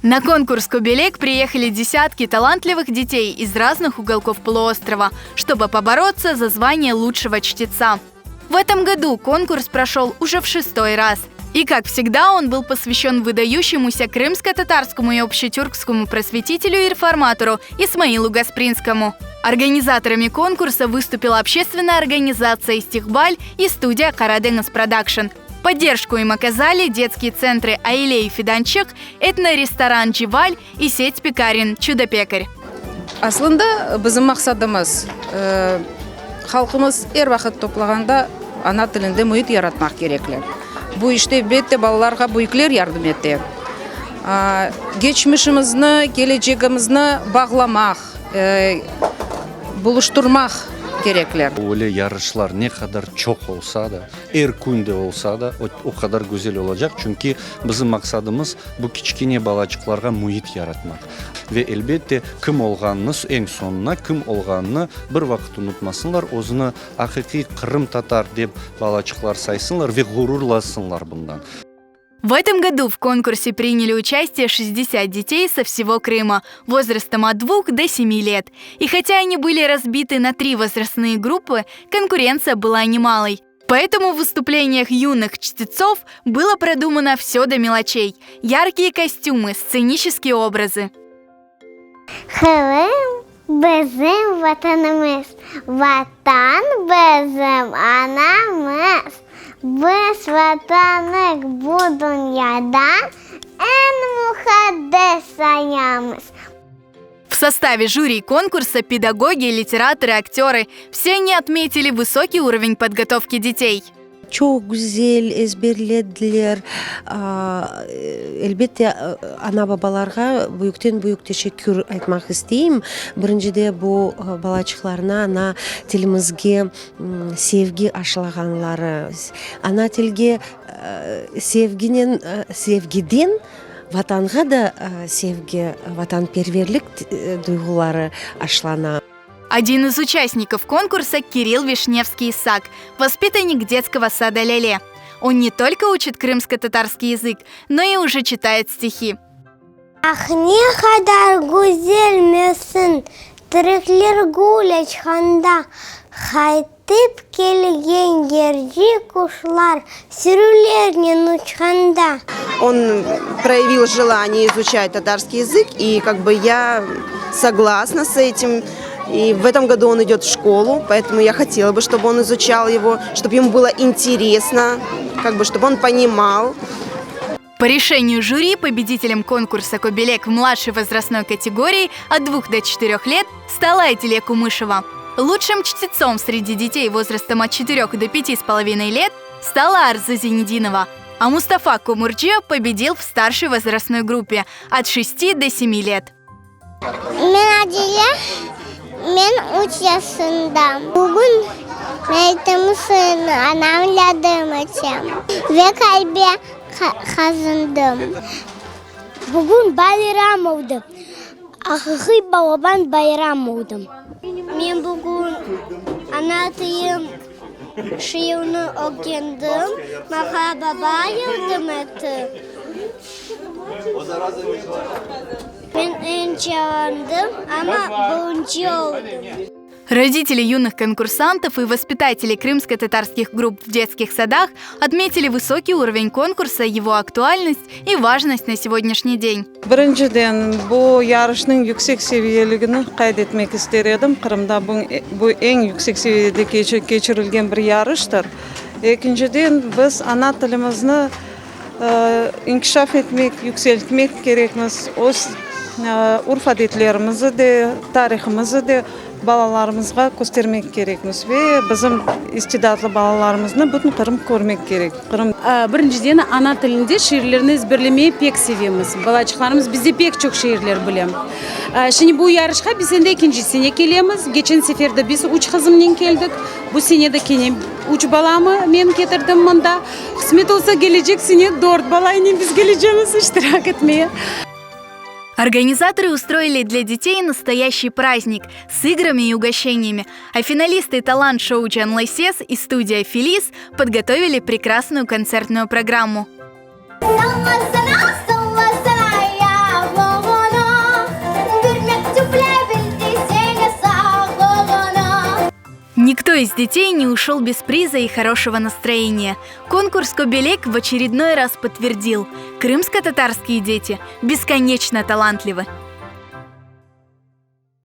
На конкурс «Кобелек» приехали десятки талантливых детей из разных уголков полуострова, чтобы побороться за звание лучшего чтеца. В этом году конкурс прошел уже в 6-й раз. И, как всегда, он был посвящен выдающемуся крымско-татарскому и общетюркскому просветителю и реформатору Исмаилу Гаспринскому. Организаторами конкурса выступила общественная организация «Истихбаль» и студия «Караденгас Продакшн». Поддержку им оказали детские центры «Айле» и «Фиданчик», этно-ресторан «Дживаль» и сеть пекарен «Чудо-пекарь». Aslında bizim maksadımız halkımız her vakit topлаганда ana tilinde muhit yaratmak gerekli. Bu işte bette balalarga büyükler yardım etti. Geçmişimizni, geleceğimizni bağlamak, buluşturmak gerekler. Öyle yarışlar ne kadar çok olsa da, erkunde olsa da o kadar güzel olacak. Çünkü bizim maksadımız bu kichkine balacıklarga muhit yaratmak. Ve elbette kim olganını en sonuna kim olganını bir vakit unutmasınlar. Özünü hakiki Kırım Tatar deb balacıklar saysınlar ve gururlasınlar bundan. В этом году в конкурсе приняли участие 60 детей со всего Крыма возрастом от 2 до 7 лет. И хотя они были разбиты на 3 возрастные группы, конкуренция была немалой. Поэтому в выступлениях юных чтецов было продумано все до мелочей. Яркие костюмы, сценические образы. Kırım bizim vatanımız, vatan bizim anamız. Biz vatanı bu dünyadan en mukaddes sayamız. В составе жюри конкурса педагоги, литераторы, актеры – все они отметили высокий уровень подготовки детей. Çok güzel ezberlediler. Elbette ana babalarga büyük teşekkür etmek isteyim. Birincide bu balacıklarına ana tilimizge sevgi aşılaganları. Ana tilge sevgiden vatanga da sevgi, vatanperverlik duyguları aşılana. Один из участников конкурса – Кирилл Вишневский-Исаак, воспитанник детского сада «Леле». Он не только учит крымско-татарский язык, но и уже читает стихи. Ах, ne kadar güzel misin, Türkler güleçhanda, Haytip kelgen gerci kuşlar, Sürülerinin uçhanda. Он проявил желание изучать татарский язык, и я согласна с этим. И в этом году он идет в школу, поэтому я хотела бы, чтобы он изучал его, чтобы ему было интересно, чтобы он понимал. По решению жюри победителем конкурса «Кобелек» в младшей возрастной категории от 2 до 4 лет стала Айтиле Кумышева. Лучшим чтецом среди детей возрастом от 4 до 5,5 лет стала Арза Зенединова, а Мустафа Кумурджи победил в старшей возрастной группе от 6 до 7 лет. Ben 3 yaşındayım. Bugün meytemi anamladığım için ve kalbe kazandım. Bugün bayram oldu. Ahı babadan bayram oldum. Ben bugün anlatayım şiirini okudum. Maka baba yardım etti. Ben önce ama birinci oldum. Родители юных конкурсантов и воспитатели крымско-татарских групп в детских садах отметили высокий уровень конкурса, его актуальность и важность на сегодняшний день. Birinciden bu yarışın yüksek seviyeligini kaydetmek isterim. Kırım'da bu en yüksek seviyede geçirilgen bir yarıştır. İkinciden biz ana tilimizni inkişaf etmek, yükseltmek gerekmiz. Urf adetlerimizi de, tarihimizi de balalarımızga göstermek gerekmiz ve bizim istidatlı balalarımızı bütün Kırım görmek gerek. Birinciden ana tilinde şiirlerini ezberlemeyi pek sevimiz. Balacıklarımız bizde pek çok şiirler bilen. Şimdi bu yarışga biz de ikinci sene kelemiz. Geçen seferde biz 3 kızımla geldik. Bu sene de kene 3 balamı men getirdim bunda. Kısmet olsa gelecek sene 4 balayla biz geleceğimiz iştirak etmeye. Организаторы устроили для детей настоящий праздник с играми и угощениями, а финалисты талант-шоу «Джан Лайсес» и студия «Фелис» подготовили прекрасную концертную программу. Никто из детей не ушел без приза и хорошего настроения. Конкурс «Кобелек» в очередной раз подтвердил – крымско-татарские дети бесконечно талантливы.